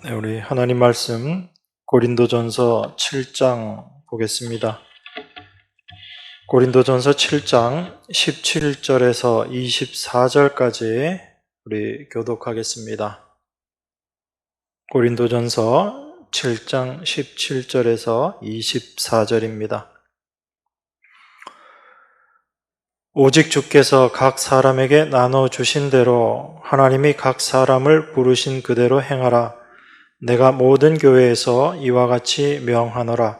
네, 우리 하나님 말씀 고린도전서 7장 보겠습니다. 고린도전서 7장 17절에서 24절까지 우리 교독하겠습니다. 고린도전서 7장 17절에서 24절입니다. 오직 주께서 각 사람에게 나눠주신 대로 하나님이 각 사람을 부르신 그대로 행하라. 내가 모든 교회에서 이와 같이 명하노라.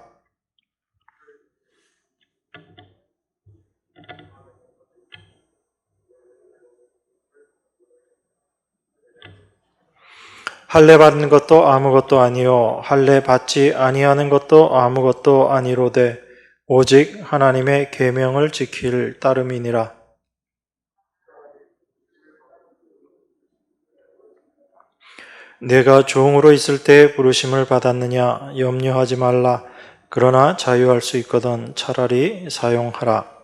할례 받는 것도 아무것도 아니요 할례 받지 아니하는 것도 아무것도 아니로되 오직 하나님의 계명을 지킬 따름이니라. 내가 종으로 있을 때 부르심을 받았느냐 염려하지 말라. 그러나 자유할 수 있거든 차라리 사용하라.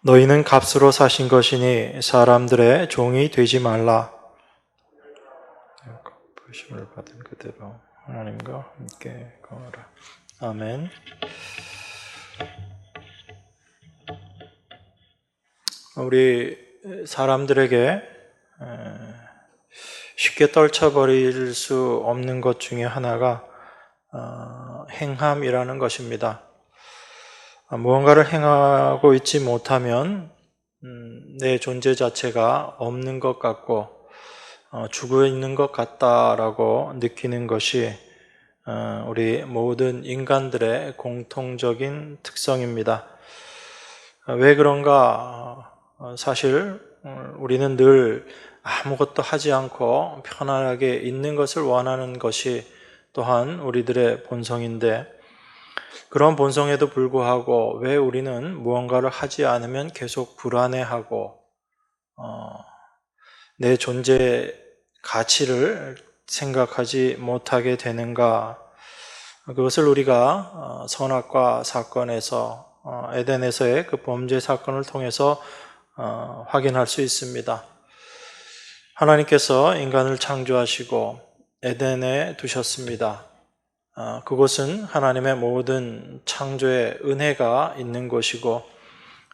너희는 값으로 사신 것이니 사람들의 종이 되지 말라. 부르심을 받은 그대로 하나님과 함께 거하라. 아멘. 우리 사람들에게 쉽게 떨쳐버릴 수 없는 것 중에 하나가 행함이라는 것입니다. 무언가를 행하고 있지 못하면 내 존재 자체가 없는 것 같고 죽어 있는 것 같다라고 느끼는 것이 우리 모든 인간들의 공통적인 특성입니다. 왜 그런가? 사실 우리는 늘 아무것도 하지 않고 편안하게 있는 것을 원하는 것이 또한 우리들의 본성인데 그런 본성에도 불구하고 왜 우리는 무언가를 하지 않으면 계속 불안해하고 내 존재의 가치를 생각하지 못하게 되는가? 그것을 우리가 선악과 사건에서 에덴에서의 그 범죄 사건을 통해서 확인할 수 있습니다. 하나님께서 인간을 창조하시고 에덴에 두셨습니다. 그곳은 하나님의 모든 창조의 은혜가 있는 곳이고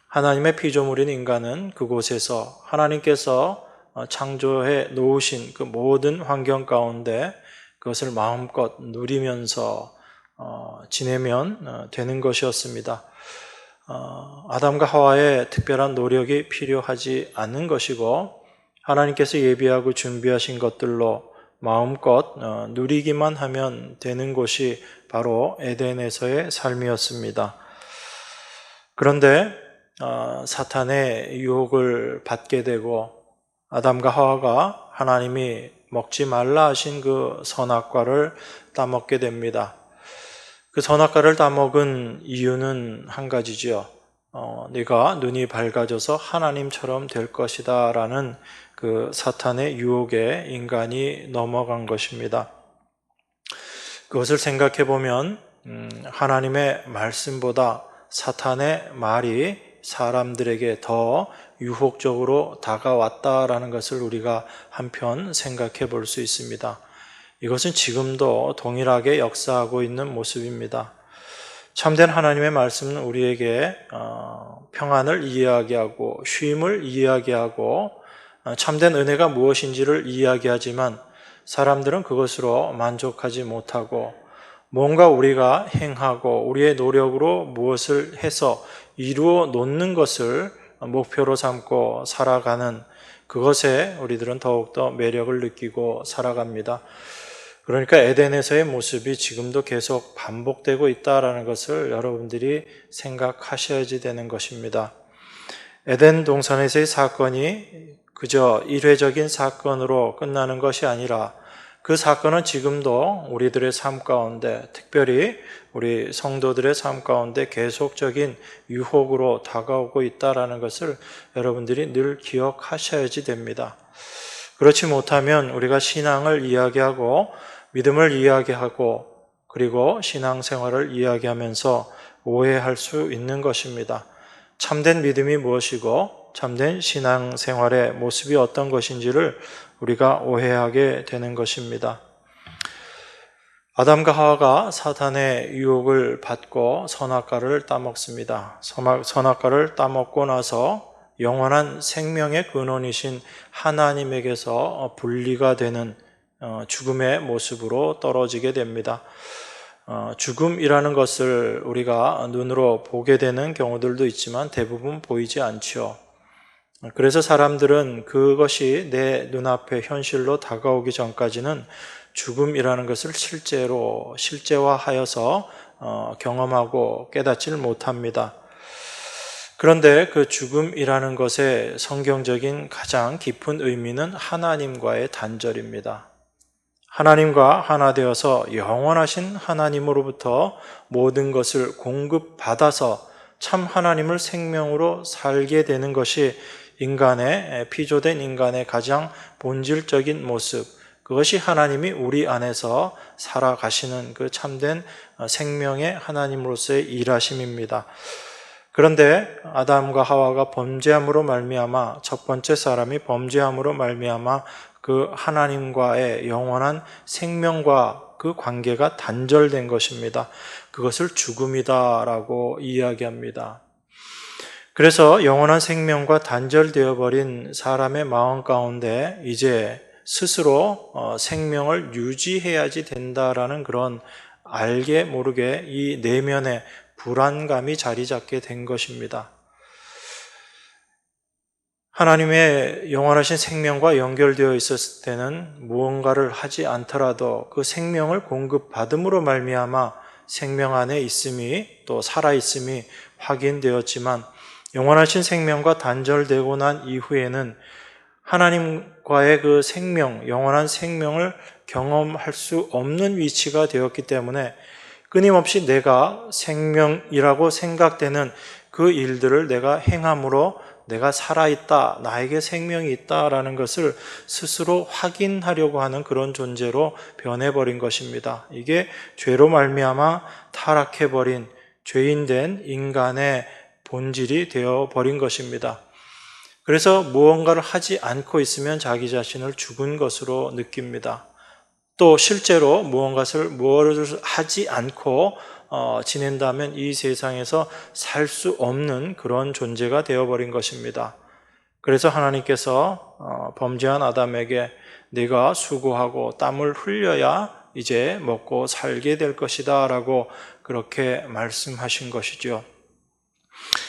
하나님의 피조물인 인간은 그곳에서 하나님께서 창조해 놓으신 그 모든 환경 가운데 그것을 마음껏 누리면서 지내면 되는 것이었습니다. 아담과 하와의 특별한 노력이 필요하지 않는 것이고 하나님께서 예비하고 준비하신 것들로 마음껏 누리기만 하면 되는 곳이 바로 에덴에서의 삶이었습니다. 그런데 사탄의 유혹을 받게 되고 아담과 하와가 하나님이 먹지 말라 하신 그 선악과를 따먹게 됩니다. 그 선악과를 따먹은 이유는 한 가지지요. 네가 눈이 밝아져서 하나님처럼 될 것이다 라는 그 사탄의 유혹에 인간이 넘어간 것입니다. 그것을 생각해 보면 하나님의 말씀보다 사탄의 말이 사람들에게 더 유혹적으로 다가왔다라는 것을 우리가 한편 생각해 볼 수 있습니다. 이것은 지금도 동일하게 역사하고 있는 모습입니다. 참된 하나님의 말씀은 우리에게 평안을 이야기하고 쉼을 이야기하고 참된 은혜가 무엇인지를 이야기하지만 사람들은 그것으로 만족하지 못하고 뭔가 우리가 행하고 우리의 노력으로 무엇을 해서 이루어 놓는 것을 목표로 삼고 살아가는 그것에 우리들은 더욱더 매력을 느끼고 살아갑니다. 그러니까 에덴에서의 모습이 지금도 계속 반복되고 있다는 것을 여러분들이 생각하셔야지 되는 것입니다. 에덴 동산에서의 사건이 그저 일회적인 사건으로 끝나는 것이 아니라 그 사건은 지금도 우리들의 삶 가운데, 특별히 우리 성도들의 삶 가운데 계속적인 유혹으로 다가오고 있다는 것을 여러분들이 늘 기억하셔야지 됩니다. 그렇지 못하면 우리가 신앙을 이야기하고 믿음을 이야기하고 그리고 신앙생활을 이야기하면서 오해할 수 있는 것입니다. 참된 믿음이 무엇이고 참된 신앙생활의 모습이 어떤 것인지를 우리가 오해하게 되는 것입니다. 아담과 하와가 사탄의 유혹을 받고 선악과를 따먹습니다. 선악과를 따먹고 나서 영원한 생명의 근원이신 하나님에게서 분리가 되는 죽음의 모습으로 떨어지게 됩니다. 죽음이라는 것을 우리가 눈으로 보게 되는 경우들도 있지만 대부분 보이지 않죠. 그래서 사람들은 그것이 내 눈앞에 현실로 다가오기 전까지는 죽음이라는 것을 실제화하여서 경험하고 깨닫지를 못합니다. 그런데 그 죽음이라는 것의 성경적인 가장 깊은 의미는 하나님과의 단절입니다. 하나님과 하나 되어서 영원하신 하나님으로부터 모든 것을 공급받아서 참 하나님을 생명으로 살게 되는 것이 피조된 인간의 가장 본질적인 모습, 그것이 하나님이 우리 안에서 살아가시는 그 참된 생명의 하나님으로서의 일하심입니다. 그런데 아담과 하와가 범죄함으로 말미암아, 첫 번째 사람이 범죄함으로 말미암아 그 하나님과의 영원한 생명과 그 관계가 단절된 것입니다. 그것을 죽음이다라고 이야기합니다. 그래서 영원한 생명과 단절되어 버린 사람의 마음 가운데 이제 스스로 생명을 유지해야지 된다라는 그런 알게 모르게 이 내면의 불안감이 자리 잡게 된 것입니다. 하나님의 영원하신 생명과 연결되어 있었을 때는 무언가를 하지 않더라도 그 생명을 공급받음으로 말미암아 생명 안에 있음이 또 살아있음이 확인되었지만 영원하신 생명과 단절되고 난 이후에는 하나님과의 그 생명, 영원한 생명을 경험할 수 없는 위치가 되었기 때문에 끊임없이 내가 생명이라고 생각되는 그 일들을 내가 행함으로 내가 살아있다, 나에게 생명이 있다라는 것을 스스로 확인하려고 하는 그런 존재로 변해버린 것입니다. 이게 죄로 말미암아 타락해버린 죄인된 인간의 본질이 되어버린 것입니다. 그래서 무언가를 하지 않고 있으면 자기 자신을 죽은 것으로 느낍니다. 또 실제로 무엇을 하지 않고 지낸다면 이 세상에서 살 수 없는 그런 존재가 되어버린 것입니다. 그래서 하나님께서 범죄한 아담에게 네가 수고하고 땀을 흘려야 이제 먹고 살게 될 것이다 라고 그렇게 말씀하신 것이죠.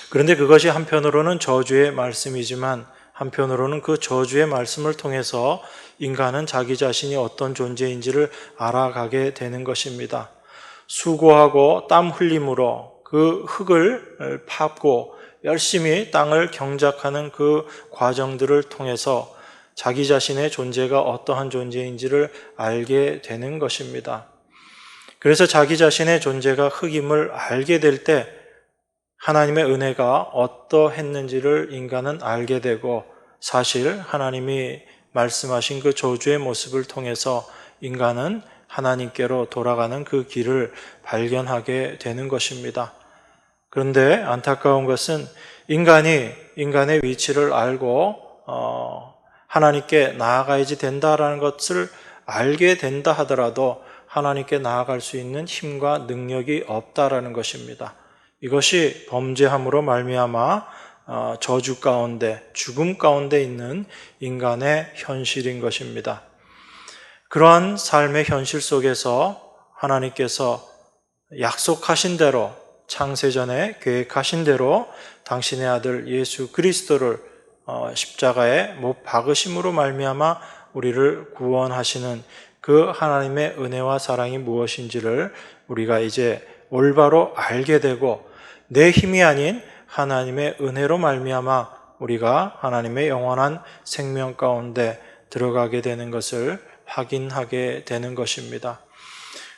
그런데 그것이 한편으로는 저주의 말씀이지만 한편으로는 그 저주의 말씀을 통해서 인간은 자기 자신이 어떤 존재인지를 알아가게 되는 것입니다. 수고하고 땀 흘림으로 그 흙을 파고 열심히 땅을 경작하는 그 과정들을 통해서 자기 자신의 존재가 어떠한 존재인지를 알게 되는 것입니다. 그래서 자기 자신의 존재가 흙임을 알게 될 때 하나님의 은혜가 어떠했는지를 인간은 알게 되고 사실 하나님이 말씀하신 그 저주의 모습을 통해서 인간은 하나님께로 돌아가는 그 길을 발견하게 되는 것입니다. 그런데 안타까운 것은 인간이 인간의 위치를 알고 하나님께 나아가야지 된다라는 것을 알게 된다 하더라도 하나님께 나아갈 수 있는 힘과 능력이 없다라는 것입니다. 이것이 범죄함으로 말미암아 저주 가운데, 죽음 가운데 있는 인간의 현실인 것입니다. 그러한 삶의 현실 속에서 하나님께서 약속하신 대로, 창세전에 계획하신 대로 당신의 아들 예수 그리스도를 십자가에 못 박으심으로 말미암아 우리를 구원하시는 그 하나님의 은혜와 사랑이 무엇인지를 우리가 이제 올바로 알게 되고 내 힘이 아닌 하나님의 은혜로 말미암아 우리가 하나님의 영원한 생명 가운데 들어가게 되는 것을 확인하게 되는 것입니다.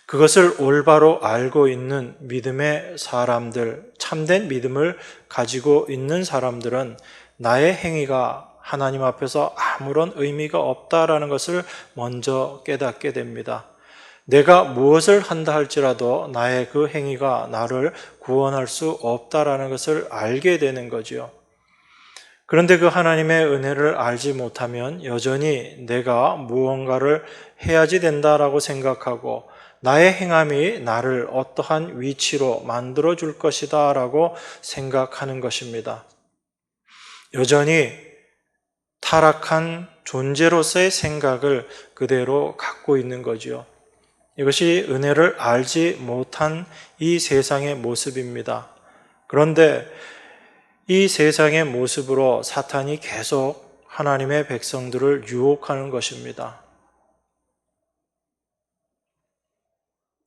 그것을 올바로 알고 있는 믿음의 사람들, 참된 믿음을 가지고 있는 사람들은 나의 행위가 하나님 앞에서 아무런 의미가 없다라는 것을 먼저 깨닫게 됩니다. 내가 무엇을 한다 할지라도 나의 그 행위가 나를 구원할 수 없다라는 것을 알게 되는 거지요. 그런데 그 하나님의 은혜를 알지 못하면 여전히 내가 무언가를 해야지 된다라고 생각하고 나의 행함이 나를 어떠한 위치로 만들어 줄 것이다 라고 생각하는 것입니다. 여전히 타락한 존재로서의 생각을 그대로 갖고 있는 거지요. 이것이 은혜를 알지 못한 이 세상의 모습입니다. 그런데 이 세상의 모습으로 사탄이 계속 하나님의 백성들을 유혹하는 것입니다.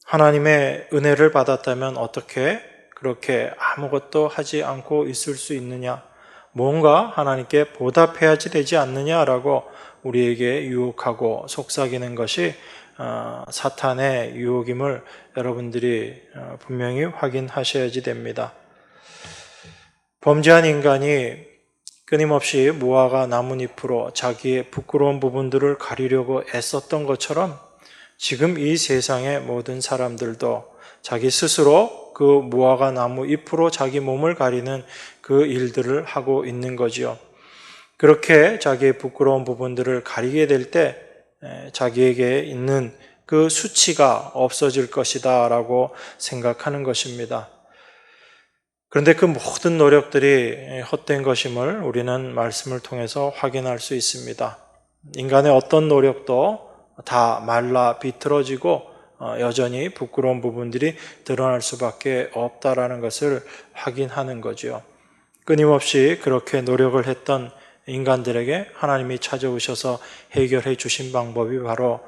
하나님의 은혜를 받았다면 어떻게 그렇게 아무것도 하지 않고 있을 수 있느냐? 뭔가 하나님께 보답해야지 되지 않느냐라고 우리에게 유혹하고 속삭이는 것이 사탄의 유혹임을 여러분들이 분명히 확인하셔야지 됩니다. 범죄한 인간이 끊임없이 무화과 나뭇잎으로 자기의 부끄러운 부분들을 가리려고 애썼던 것처럼 지금 이 세상의 모든 사람들도 자기 스스로 그 무화과 나무 잎으로 자기 몸을 가리는 그 일들을 하고 있는 거지요. 그렇게 자기의 부끄러운 부분들을 가리게 될 때 자기에게 있는 그 수치가 없어질 것이다 라고 생각하는 것입니다. 그런데 그 모든 노력들이 헛된 것임을 우리는 말씀을 통해서 확인할 수 있습니다. 인간의 어떤 노력도 다 말라 비틀어지고 여전히 부끄러운 부분들이 드러날 수밖에 없다라는 것을 확인하는 거죠. 끊임없이 그렇게 노력을 했던 인간들에게 하나님이 찾아오셔서 해결해 주신 방법이 바로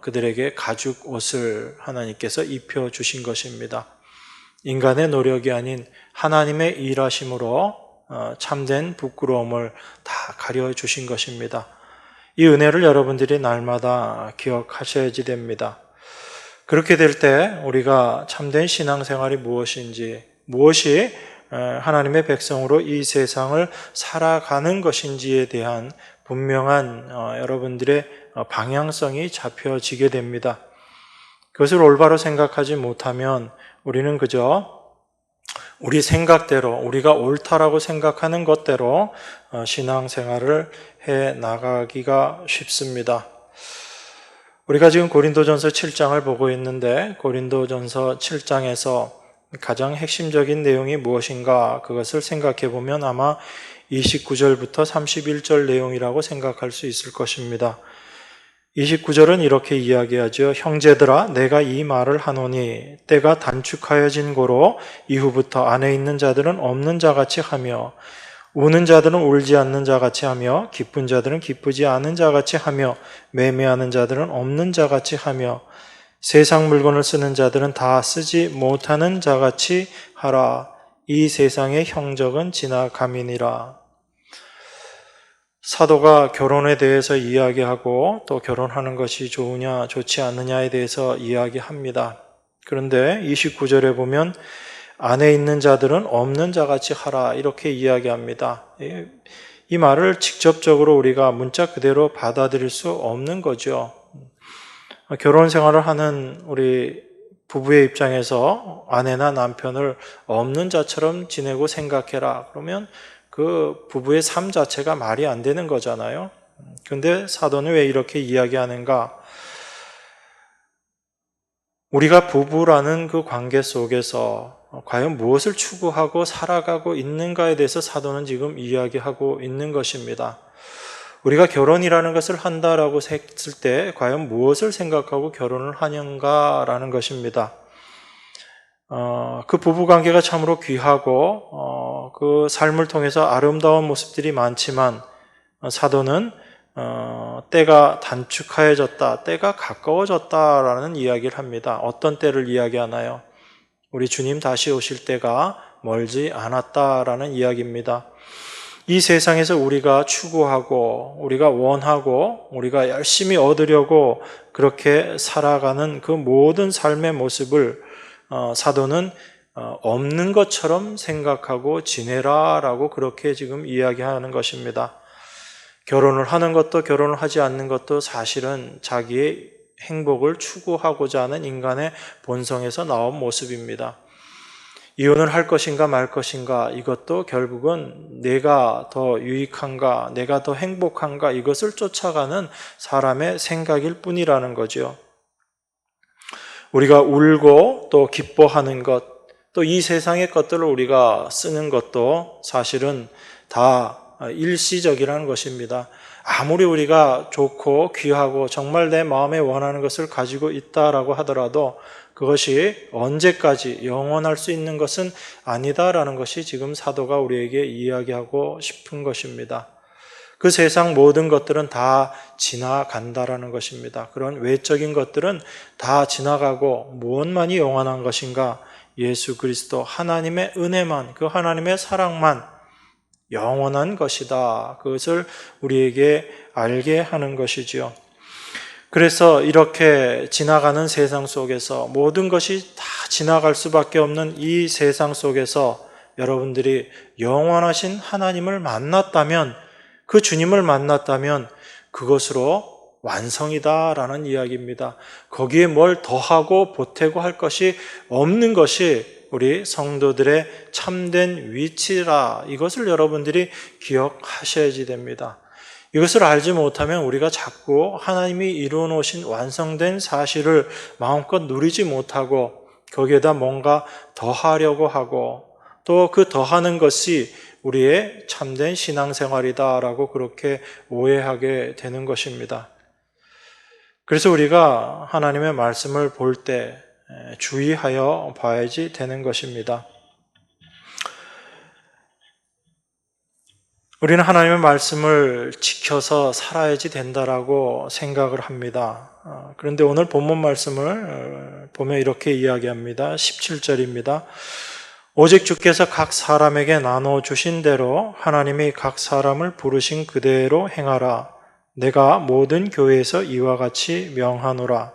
그들에게 가죽 옷을 하나님께서 입혀 주신 것입니다. 인간의 노력이 아닌 하나님의 일하심으로 참된 부끄러움을 다 가려 주신 것입니다. 이 은혜를 여러분들이 날마다 기억하셔야지 됩니다. 그렇게 될 때 우리가 참된 신앙생활이 무엇인지, 무엇이 하나님의 백성으로 이 세상을 살아가는 것인지에 대한 분명한 여러분들의 방향성이 잡혀지게 됩니다. 그것을 올바로 생각하지 못하면 우리는 그저 우리 생각대로, 우리가 옳다라고 생각하는 것대로 신앙생활을 해 나가기가 쉽습니다. 우리가 지금 고린도전서 7장을 보고 있는데 고린도전서 7장에서 가장 핵심적인 내용이 무엇인가 그것을 생각해 보면 아마 29절부터 31절 내용이라고 생각할 수 있을 것입니다. 29절은 이렇게 이야기하죠. 형제들아 내가 이 말을 하노니 때가 단축하여진 고로 이후부터 안에 있는 자들은 없는 자같이 하며 우는 자들은 울지 않는 자같이 하며 기쁜 자들은 기쁘지 않은 자같이 하며 매매하는 자들은 없는 자같이 하며 세상 물건을 쓰는 자들은 다 쓰지 못하는 자같이 하라. 이 세상의 형적은 지나감이니라. 사도가 결혼에 대해서 이야기하고 또 결혼하는 것이 좋으냐 좋지 않느냐에 대해서 이야기합니다. 그런데 29절에 보면 안에 있는 자들은 없는 자같이 하라 이렇게 이야기합니다. 이 말을 직접적으로 우리가 문자 그대로 받아들일 수 없는 거죠. 결혼 생활을 하는 우리 부부의 입장에서 아내나 남편을 없는 자처럼 지내고 생각해라. 그러면 그 부부의 삶 자체가 말이 안 되는 거잖아요. 그런데 사도는 왜 이렇게 이야기하는가? 우리가 부부라는 그 관계 속에서 과연 무엇을 추구하고 살아가고 있는가에 대해서 사도는 지금 이야기하고 있는 것입니다. 우리가 결혼이라는 것을 한다라고 했을 때 과연 무엇을 생각하고 결혼을 하는가라는 것입니다. 그 부부관계가 참으로 귀하고 그 삶을 통해서 아름다운 모습들이 많지만 사도는 때가 단축하여졌다, 때가 가까워졌다라는 이야기를 합니다. 어떤 때를 이야기하나요? 우리 주님 다시 오실 때가 멀지 않았다라는 이야기입니다. 이 세상에서 우리가 추구하고 우리가 원하고 우리가 열심히 얻으려고 그렇게 살아가는 그 모든 삶의 모습을 사도는 없는 것처럼 생각하고 지내라라고 그렇게 지금 이야기하는 것입니다. 결혼을 하는 것도 결혼을 하지 않는 것도 사실은 자기의 행복을 추구하고자 하는 인간의 본성에서 나온 모습입니다. 이혼을 할 것인가 말 것인가, 이것도 결국은 내가 더 유익한가, 내가 더 행복한가, 이것을 쫓아가는 사람의 생각일 뿐이라는 거죠. 우리가 울고 또 기뻐하는 것, 또 이 세상의 것들을 우리가 쓰는 것도 사실은 다 일시적이라는 것입니다. 아무리 우리가 좋고 귀하고 정말 내 마음에 원하는 것을 가지고 있다라고 하더라도 그것이 언제까지 영원할 수 있는 것은 아니다라는 것이 지금 사도가 우리에게 이야기하고 싶은 것입니다. 그 세상 모든 것들은 다 지나간다라는 것입니다. 그런 외적인 것들은 다 지나가고 무엇만이 영원한 것인가? 예수 그리스도 하나님의 은혜만, 그 하나님의 사랑만 영원한 것이다. 그것을 우리에게 알게 하는 것이지요. 그래서 이렇게 지나가는 세상 속에서 모든 것이 다 지나갈 수밖에 없는 이 세상 속에서 여러분들이 영원하신 하나님을 만났다면, 그 주님을 만났다면 그것으로 완성이다라는 이야기입니다. 거기에 뭘 더하고 보태고 할 것이 없는 것이 우리 성도들의 참된 위치라, 이것을 여러분들이 기억하셔야지 됩니다. 이것을 알지 못하면 우리가 자꾸 하나님이 이루어 놓으신 완성된 사실을 마음껏 누리지 못하고 거기에다 뭔가 더하려고 하고, 또 그 더하는 것이 우리의 참된 신앙생활이다라고 그렇게 오해하게 되는 것입니다. 그래서 우리가 하나님의 말씀을 볼 때 주의하여 봐야지 되는 것입니다. 우리는 하나님의 말씀을 지켜서 살아야지 된다라고 생각을 합니다. 그런데 오늘 본문 말씀을 보면 이렇게 이야기합니다. 17절입니다. 오직 주께서 각 사람에게 나눠 주신 대로 하나님이 각 사람을 부르신 그대로 행하라. 내가 모든 교회에서 이와 같이 명하노라.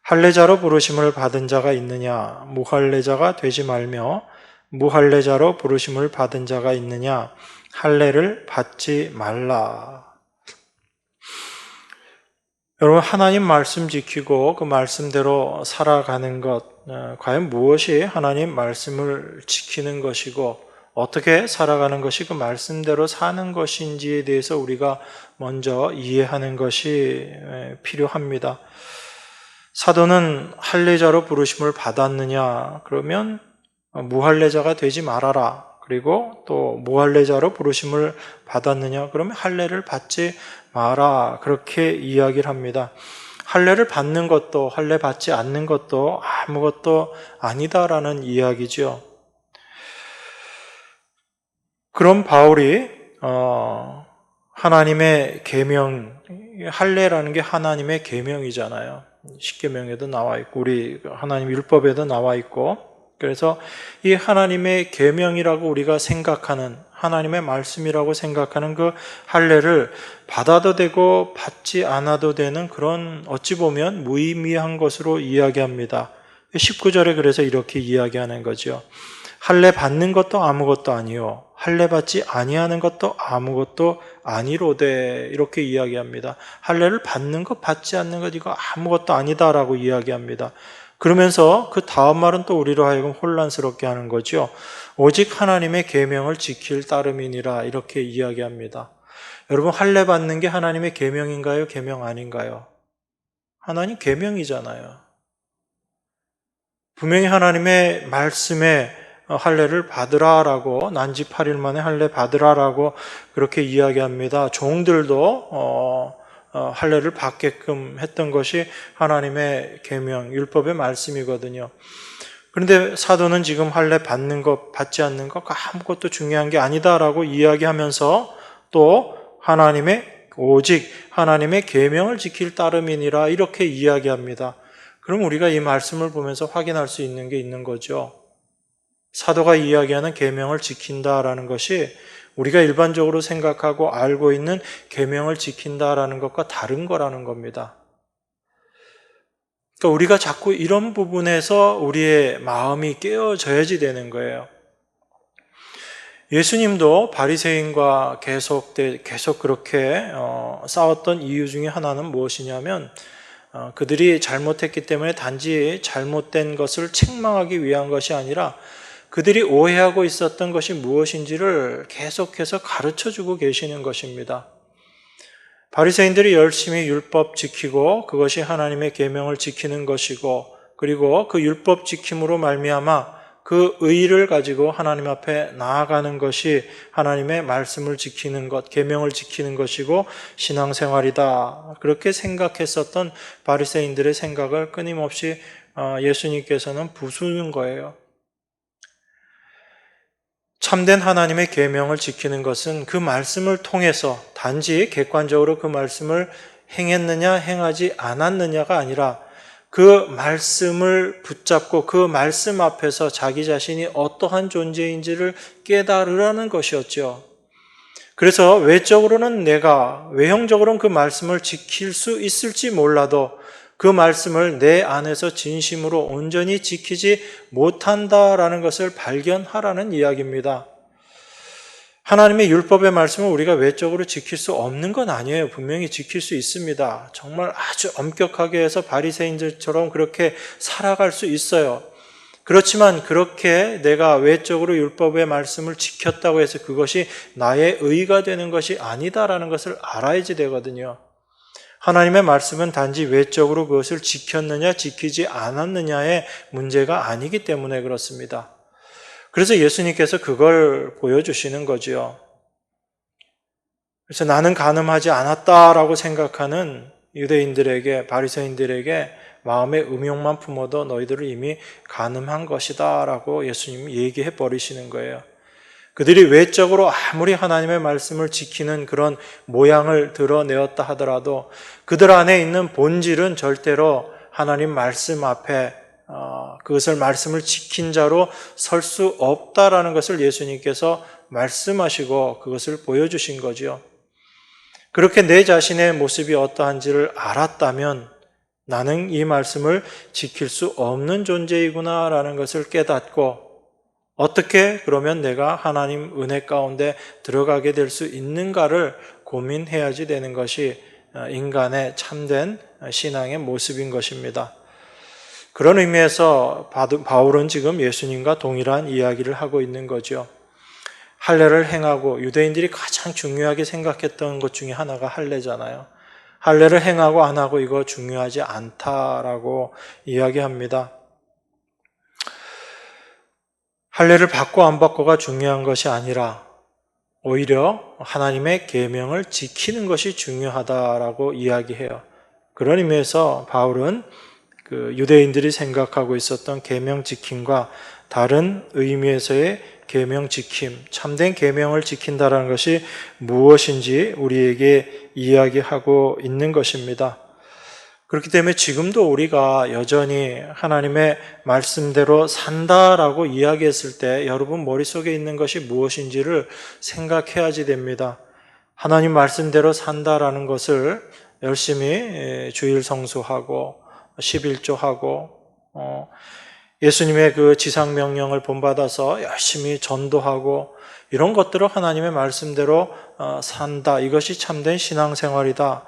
할례자로 부르심을 받은 자가 있느냐? 무할례자가 되지 말며 무할례자로 부르심을 받은 자가 있느냐? 할례를 받지 말라. 여러분, 하나님 말씀 지키고 그 말씀대로 살아가는 것, 과연 무엇이 하나님 말씀을 지키는 것이고 어떻게 살아가는 것이 그 말씀대로 사는 것인지에 대해서 우리가 먼저 이해하는 것이 필요합니다. 사도는 할례자로 부르심을 받았느냐? 그러면 무할례자가 되지 말아라. 그리고 또 무할례자로 부르심을 받았느냐? 그러면 할례를 받지 마라. 그렇게 이야기를 합니다. 할례를 받는 것도 할례 받지 않는 것도 아무것도 아니다라는 이야기죠. 그럼 바울이 하나님의 계명, 할례라는 게 하나님의 계명이잖아요. 십계명에도 나와 있고 우리 하나님 율법에도 나와 있고, 그래서 이 하나님의 계명이라고 우리가 생각하는, 하나님의 말씀이라고 생각하는 그 할례를 받아도 되고 받지 않아도 되는 그런 어찌 보면 무의미한 것으로 이야기합니다. 19절에 그래서 이렇게 이야기하는 거죠. 할례 받는 것도 아무것도 아니요 할례 받지 아니하는 것도 아무것도 아니로되, 이렇게 이야기합니다. 할례를 받는 것 받지 않는 것 이거 아무것도 아니다라고 이야기합니다. 그러면서 그 다음 말은 또 우리로 하여금 혼란스럽게 하는 거죠. 오직 하나님의 계명을 지킬 따름이니라, 이렇게 이야기합니다. 여러분, 할례 받는 게 하나님의 계명인가요? 계명 아닌가요? 하나님 계명이잖아요. 분명히 하나님의 말씀에 할례를 받으라라고, 난지 8일 만에 할례 받으라라고 그렇게 이야기합니다. 종들도 할례를 받게끔 했던 것이 하나님의 계명, 율법의 말씀이거든요. 그런데 사도는 지금 할례 받는 것, 받지 않는 것 아무것도 중요한 게 아니다라고 이야기하면서 또 오직 하나님의 계명을 지킬 따름이니라, 이렇게 이야기합니다. 그럼 우리가 이 말씀을 보면서 확인할 수 있는 게 있는 거죠. 사도가 이야기하는 계명을 지킨다라는 것이 우리가 일반적으로 생각하고 알고 있는 계명을 지킨다라는 것과 다른 거라는 겁니다. 그러니까 우리가 자꾸 이런 부분에서 우리의 마음이 깨어져야지 되는 거예요. 예수님도 바리새인과 계속 그렇게 싸웠던 이유 중에 하나는 무엇이냐면 그들이 잘못했기 때문에 단지 잘못된 것을 책망하기 위한 것이 아니라 그들이 오해하고 있었던 것이 무엇인지를 계속해서 가르쳐주고 계시는 것입니다. 바리새인들이 열심히 율법 지키고 그것이 하나님의 계명을 지키는 것이고, 그리고 그 율법 지킴으로 말미암아 그 의를 가지고 하나님 앞에 나아가는 것이 하나님의 말씀을 지키는 것, 계명을 지키는 것이고 신앙생활이다. 그렇게 생각했었던 바리새인들의 생각을 끊임없이 예수님께서는 부수는 거예요. 참된 하나님의 계명을 지키는 것은 그 말씀을 통해서 단지 객관적으로 그 말씀을 행했느냐 행하지 않았느냐가 아니라 그 말씀을 붙잡고 그 말씀 앞에서 자기 자신이 어떠한 존재인지를 깨달으라는 것이었죠. 그래서 외형적으로는 그 말씀을 지킬 수 있을지 몰라도 그 말씀을 내 안에서 진심으로 온전히 지키지 못한다라는 것을 발견하라는 이야기입니다. 하나님의 율법의 말씀을 우리가 외적으로 지킬 수 없는 건 아니에요. 분명히 지킬 수 있습니다. 정말 아주 엄격하게 해서 바리새인들처럼 그렇게 살아갈 수 있어요. 그렇지만 그렇게 내가 외적으로 율법의 말씀을 지켰다고 해서 그것이 나의 의가 되는 것이 아니다라는 것을 알아야지 되거든요. 하나님의 말씀은 단지 외적으로 그것을 지켰느냐 지키지 않았느냐의 문제가 아니기 때문에 그렇습니다. 그래서 예수님께서 그걸 보여주시는 거지요. 그래서 나는 간음하지 않았다라고 생각하는 유대인들에게, 바리새인들에게 마음의 음욕만 품어도 너희들을 이미 간음한 것이다 라고 예수님이 얘기해 버리시는 거예요. 그들이 외적으로 아무리 하나님의 말씀을 지키는 그런 모양을 드러내었다 하더라도 그들 안에 있는 본질은 절대로 하나님 말씀 앞에 그것을 말씀을 지킨 자로 설 수 없다라는 것을 예수님께서 말씀하시고 그것을 보여주신 거지요. 그렇게 내 자신의 모습이 어떠한지를 알았다면 나는 이 말씀을 지킬 수 없는 존재이구나라는 것을 깨닫고 어떻게 그러면 내가 하나님 은혜 가운데 들어가게 될 수 있는가를 고민해야지 되는 것이 인간의 참된 신앙의 모습인 것입니다. 그런 의미에서 바울은 지금 예수님과 동일한 이야기를 하고 있는 거죠. 할례를 행하고 유대인들이 가장 중요하게 생각했던 것 중에 하나가 할례잖아요. 할례를 행하고 안 하고 이거 중요하지 않다라고 이야기합니다. 할례를 받고 안 받고가 중요한 것이 아니라 오히려 하나님의 계명을 지키는 것이 중요하다라고 이야기해요. 그런 의미에서 바울은 그 유대인들이 생각하고 있었던 계명 지킴과 다른 의미에서의 계명 지킴, 참된 계명을 지킨다라는 것이 무엇인지 우리에게 이야기하고 있는 것입니다. 그렇기 때문에 지금도 우리가 여전히 하나님의 말씀대로 산다라고 이야기했을 때 여러분 머릿속에 있는 것이 무엇인지를 생각해야지 됩니다. 하나님 말씀대로 산다라는 것을 열심히 주일 성수하고 11조하고 예수님의 그 지상명령을 본받아서 열심히 전도하고 이런 것들을 하나님의 말씀대로 산다. 이것이 참된 신앙생활이다.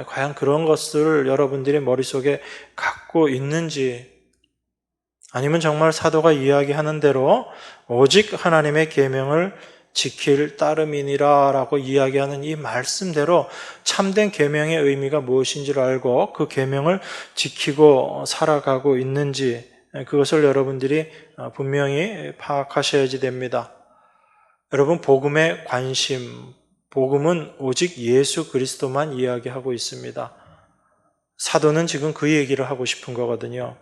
과연 그런 것을 여러분들이 머릿속에 갖고 있는지, 아니면 정말 사도가 이야기하는 대로 오직 하나님의 계명을 지킬 따름이니라 라고 이야기하는 이 말씀대로 참된 계명의 의미가 무엇인지를 알고 그 계명을 지키고 살아가고 있는지, 그것을 여러분들이 분명히 파악하셔야지 됩니다. 여러분, 복음의 관심, 복음은 오직 예수 그리스도만 이야기하고 있습니다. 사도는 지금 그 얘기를 하고 싶은 거거든요.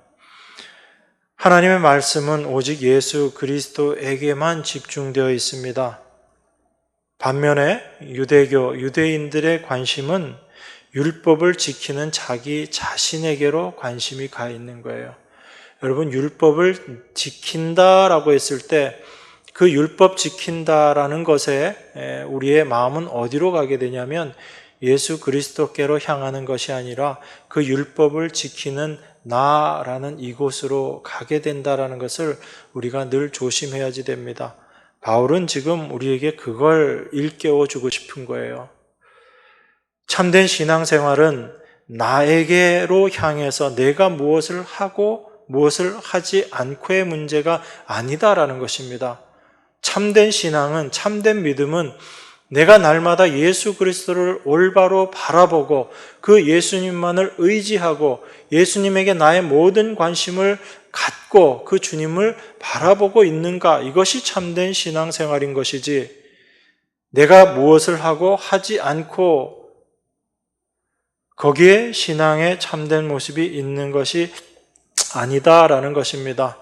하나님의 말씀은 오직 예수 그리스도에게만 집중되어 있습니다. 반면에 유대인들의 관심은 율법을 지키는 자기 자신에게로 관심이 가 있는 거예요. 여러분, 율법을 지킨다라고 했을 때 그 율법 지킨다라는 것에 우리의 마음은 어디로 가게 되냐면 예수 그리스도께로 향하는 것이 아니라 그 율법을 지키는 나라는 이곳으로 가게 된다라는 것을 우리가 늘 조심해야지 됩니다. 바울은 지금 우리에게 그걸 일깨워 주고 싶은 거예요. 참된 신앙생활은 나에게로 향해서 내가 무엇을 하고 무엇을 하지 않고의 문제가 아니다라는 것입니다. 참된 신앙은, 참된 믿음은 내가 날마다 예수 그리스도를 올바로 바라보고 그 예수님만을 의지하고 예수님에게 나의 모든 관심을 갖고 그 주님을 바라보고 있는가, 이것이 참된 신앙생활인 것이지, 내가 무엇을 하고 하지 않고 거기에 신앙의 참된 모습이 있는 것이 아니다라는 것입니다.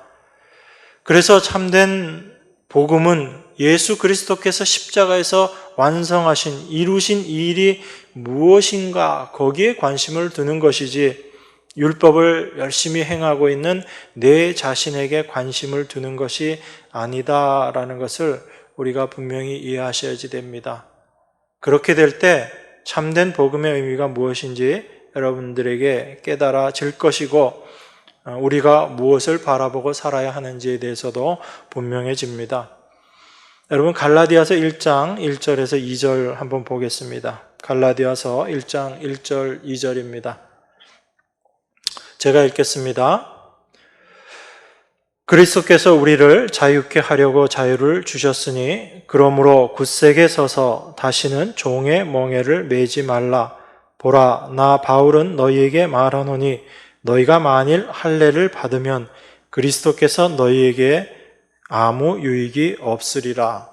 그래서 참된 복음은 예수 그리스도께서 십자가에서 완성하신, 이루신 일이 무엇인가, 거기에 관심을 두는 것이지, 율법을 열심히 행하고 있는 내 자신에게 관심을 두는 것이 아니다라는 것을 우리가 분명히 이해하셔야지 됩니다. 그렇게 될 때 참된 복음의 의미가 무엇인지 여러분들에게 깨달아질 것이고, 우리가 무엇을 바라보고 살아야 하는지에 대해서도 분명해집니다. 여러분, 갈라디아서 1장 1절에서 2절 한번 보겠습니다. 갈라디아서 1장 1절 2절입니다. 제가 읽겠습니다. 그리스도께서 우리를 자유케 하려고 자유를 주셨으니 그러므로 굳세게 서서 다시는 종의 멍에를 매지 말라. 보라, 나 바울은 너희에게 말하노니 너희가 만일 할례를 받으면 그리스도께서 너희에게 아무 유익이 없으리라.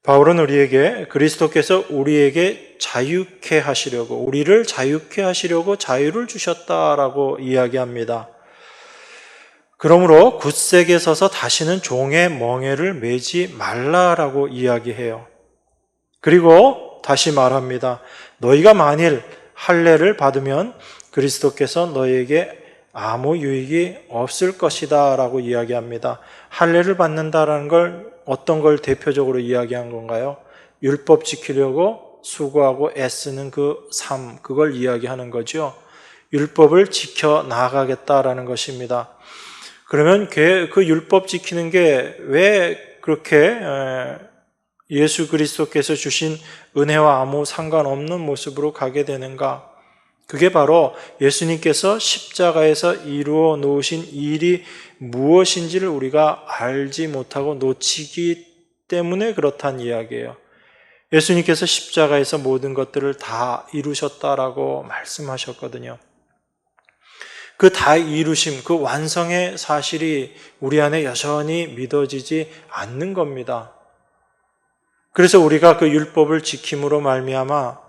바울은 우리에게, 그리스도께서 우리에게 자유케 하시려고, 우리를 자유케 하시려고 자유를 주셨다라고 이야기합니다. 그러므로 굳세게 서서 다시는 종의 멍에를 매지 말라라고 이야기해요. 그리고 다시 말합니다. 너희가 만일 할례를 받으면 그리스도께서 너희에게 아무 유익이 없을 것이다 라고 이야기합니다. 할례를 받는다라는 걸, 어떤 걸 대표적으로 이야기한 건가요? 율법 지키려고 수고하고 애쓰는 그 삶, 그걸 이야기하는 거죠. 율법을 지켜 나가겠다라는 것입니다. 그러면 그 율법 지키는 게 왜 그렇게 예수 그리스도께서 주신 은혜와 아무 상관없는 모습으로 가게 되는가? 그게 바로 예수님께서 십자가에서 이루어 놓으신 일이 무엇인지를 우리가 알지 못하고 놓치기 때문에 그렇다는 이야기예요. 예수님께서 십자가에서 모든 것들을 다 이루셨다라고 말씀하셨거든요. 그 다 이루심, 그 완성의 사실이 우리 안에 여전히 믿어지지 않는 겁니다. 그래서 우리가 그 율법을 지킴으로 말미암아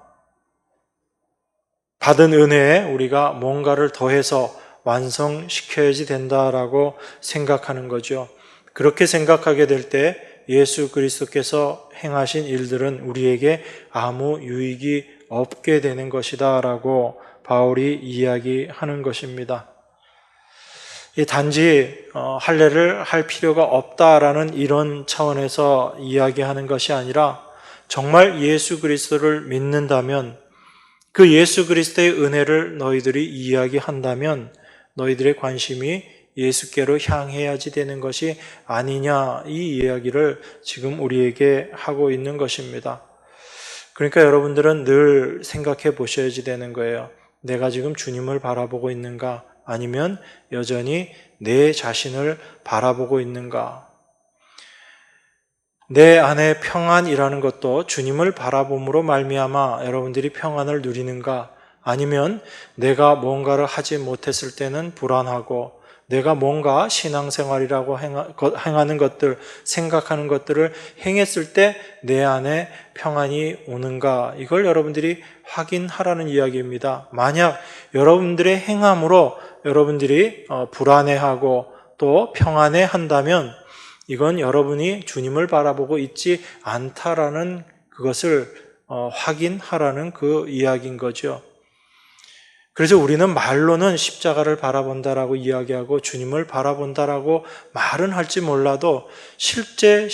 받은 은혜에 우리가 뭔가를 더해서 완성시켜야지 된다라고 생각하는 거죠. 그렇게 생각하게 될 때 예수 그리스도께서 행하신 일들은 우리에게 아무 유익이 없게 되는 것이다라고 바울이 이야기하는 것입니다. 단지 할례를 할 필요가 없다라는 이런 차원에서 이야기하는 것이 아니라, 정말 예수 그리스도를 믿는다면, 그 예수 그리스도의 은혜를 너희들이 이야기한다면 너희들의 관심이 예수께로 향해야지 되는 것이 아니냐, 이 이야기를 지금 우리에게 하고 있는 것입니다. 그러니까 여러분들은 늘 생각해 보셔야지 되는 거예요. 내가 지금 주님을 바라보고 있는가? 아니면 여전히 내 자신을 바라보고 있는가? 내 안에 평안이라는 것도 주님을 바라봄으로 말미암아 여러분들이 평안을 누리는가? 아니면 내가 뭔가를 하지 못했을 때는 불안하고, 내가 뭔가 신앙생활이라고 행하는 것들, 생각하는 것들을 행했을 때 내 안에 평안이 오는가? 이걸 여러분들이 확인하라는 이야기입니다. 만약 여러분들의 행함으로 여러분들이 불안해하고 또 평안해한다면 이건 여러분이 주님을 바라보고 있지 않다라는 그것을 확인하라는 그 이야기인 거죠. 그래서 우리는 말로는 십자가를 바라본다라고 이야기하고 주님을 바라본다라고 말은 할지 몰라도 실제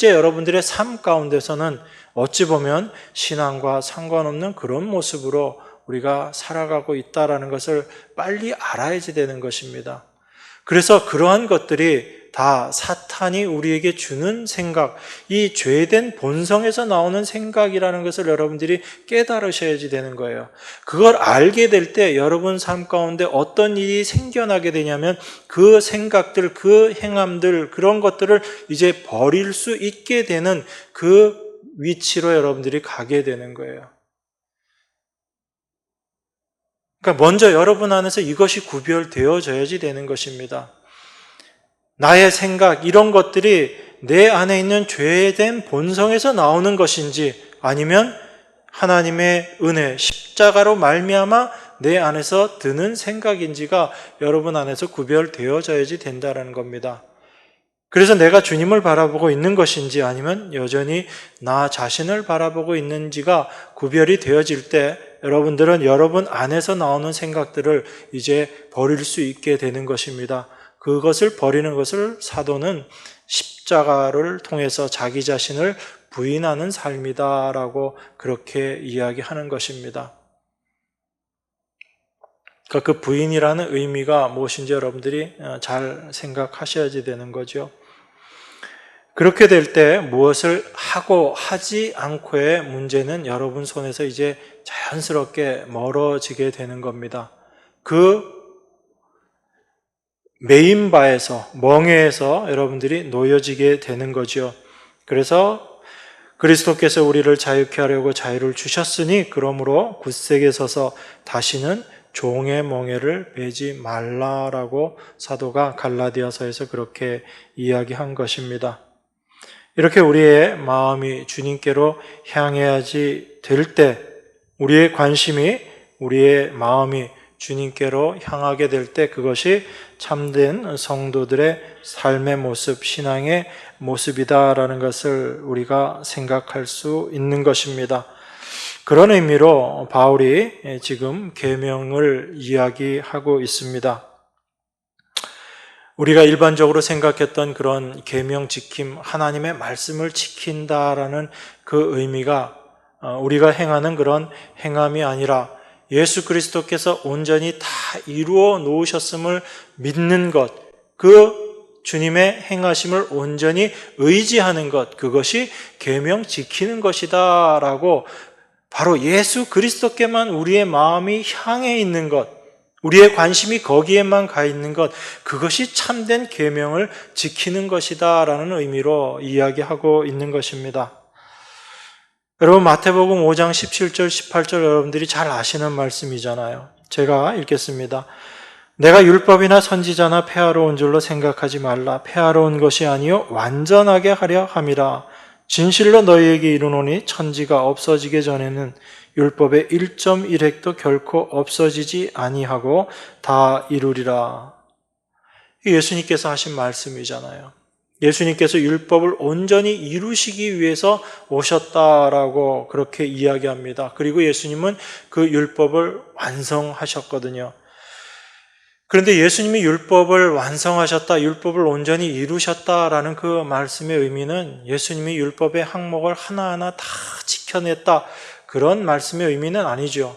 여러분들의 삶 가운데서는 어찌 보면 신앙과 상관없는 그런 모습으로 우리가 살아가고 있다라는 것을 빨리 알아야지 되는 것입니다. 그래서 그러한 것들이 다 사탄이 우리에게 주는 생각, 이 죄된 본성에서 나오는 생각이라는 것을 여러분들이 깨달으셔야지 되는 거예요. 그걸 알게 될 때 여러분 삶 가운데 어떤 일이 생겨나게 되냐면 그 생각들, 그 행함들, 그런 것들을 이제 버릴 수 있게 되는 그 위치로 여러분들이 가게 되는 거예요. 그러니까 먼저 여러분 안에서 이것이 구별되어져야지 되는 것입니다. 나의 생각, 이런 것들이 내 안에 있는 죄된 본성에서 나오는 것인지 아니면 하나님의 은혜, 십자가로 말미암아 내 안에서 드는 생각인지가 여러분 안에서 구별되어져야지 된다는 겁니다. 그래서 내가 주님을 바라보고 있는 것인지 아니면 여전히 나 자신을 바라보고 있는지가 구별이 되어질 때 여러분들은 여러분 안에서 나오는 생각들을 이제 버릴 수 있게 되는 것입니다. 그것을 버리는 것을 사도는 십자가를 통해서 자기 자신을 부인하는 삶이다라고 그렇게 이야기하는 것입니다. 그러니까 그 부인이라는 의미가 무엇인지 여러분들이 잘 생각하셔야지 되는 거죠. 그렇게 될 때 무엇을 하고 하지 않고의 문제는 여러분 손에서 이제 자연스럽게 멀어지게 되는 겁니다. 그 메인바에서, 멍에에서 여러분들이 놓여지게 되는 거죠. 그래서 그리스도께서 우리를 자유케 하려고 자유를 주셨으니 그러므로 굳세게 서서 다시는 종의 멍에를 매지 말라라고 사도가 갈라디아서에서 그렇게 이야기한 것입니다. 이렇게 우리의 마음이 주님께로 향해야지 될 때, 우리의 관심이, 우리의 마음이 주님께로 향하게 될 때 그것이 참된 성도들의 삶의 모습, 신앙의 모습이다라는 것을 우리가 생각할 수 있는 것입니다. 그런 의미로 바울이 지금 계명을 이야기하고 있습니다. 우리가 일반적으로 생각했던 그런 계명 지킴, 하나님의 말씀을 지킨다라는 그 의미가 우리가 행하는 그런 행함이 아니라 예수 그리스도께서 온전히 다 이루어 놓으셨음을 믿는 것, 그 주님의 행하심을 온전히 의지하는 것, 그것이 계명 지키는 것이다라고 바로 예수 그리스도께만 우리의 마음이 향해 있는 것, 우리의 관심이 거기에만 가 있는 것, 그것이 참된 계명을 지키는 것이다라는 의미로 이야기하고 있는 것입니다. 여러분 마태복음 5장 17절 18절 여러분들이 잘 아시는 말씀이잖아요. 제가 읽겠습니다. 내가 율법이나 선지자나 폐하러 온 줄로 생각하지 말라. 폐하러 온 것이 아니요 완전하게 하려 함이라. 진실로 너희에게 이르노니 천지가 없어지기 전에는 율법의 1.1획도 결코 없어지지 아니하고 다 이루리라. 예수님께서 하신 말씀이잖아요. 예수님께서 율법을 온전히 이루시기 위해서 오셨다라고 그렇게 이야기합니다. 그리고 예수님은 그 율법을 완성하셨거든요. 그런데 예수님이 율법을 완성하셨다, 율법을 온전히 이루셨다라는 그 말씀의 의미는 예수님이 율법의 항목을 하나하나 다 지켜냈다, 그런 말씀의 의미는 아니죠.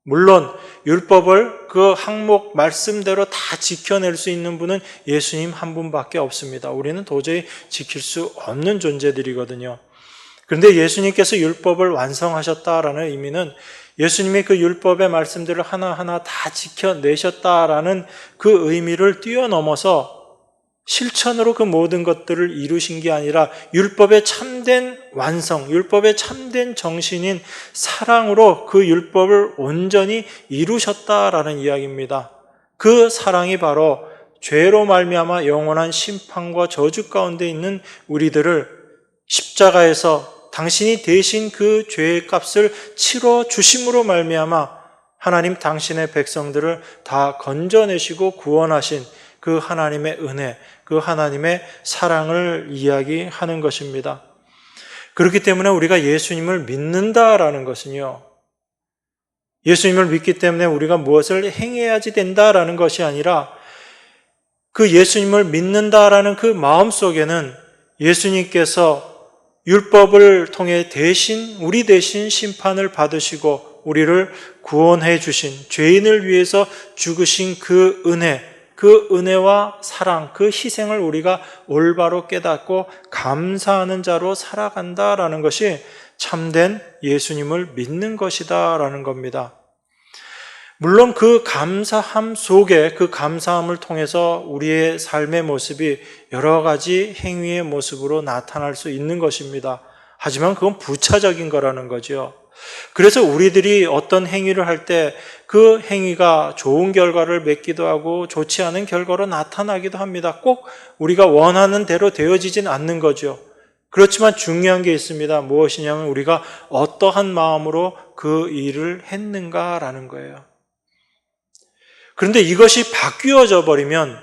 물론 율법을 그 항목 말씀대로 다 지켜낼 수 있는 분은 예수님 한 분밖에 없습니다. 우리는 도저히 지킬 수 없는 존재들이거든요. 그런데 예수님께서 율법을 완성하셨다라는 의미는 예수님이 그 율법의 말씀들을 하나하나 다 지켜내셨다라는 그 의미를 뛰어넘어서 실천으로 그 모든 것들을 이루신 게 아니라 율법의 참된 완성, 율법의 참된 정신인 사랑으로 그 율법을 온전히 이루셨다라는 이야기입니다. 그 사랑이 바로 죄로 말미암아 영원한 심판과 저주 가운데 있는 우리들을 십자가에서 당신이 대신 그 죄의 값을 치러 주심으로 말미암아 하나님 당신의 백성들을 다 건져내시고 구원하신 그 하나님의 은혜, 그 하나님의 사랑을 이야기하는 것입니다. 그렇기 때문에 우리가 예수님을 믿는다라는 것은요, 예수님을 믿기 때문에 우리가 무엇을 행해야지 된다라는 것이 아니라 그 예수님을 믿는다라는 그 마음 속에는 예수님께서 율법을 통해 우리 대신 심판을 받으시고 우리를 구원해 주신, 죄인을 위해서 죽으신 그 은혜, 그 은혜와 사랑, 그 희생을 우리가 올바로 깨닫고 감사하는 자로 살아간다라는 것이 참된 예수님을 믿는 것이다라는 겁니다. 물론 그 감사함 속에, 그 감사함을 통해서 우리의 삶의 모습이 여러 가지 행위의 모습으로 나타날 수 있는 것입니다. 하지만 그건 부차적인 거라는 거죠. 그래서 우리들이 어떤 행위를 할 때 그 행위가 좋은 결과를 맺기도 하고 좋지 않은 결과로 나타나기도 합니다. 꼭 우리가 원하는 대로 되어지진 않는 거죠. 그렇지만 중요한 게 있습니다. 무엇이냐면 우리가 어떠한 마음으로 그 일을 했는가라는 거예요. 그런데 이것이 바뀌어져 버리면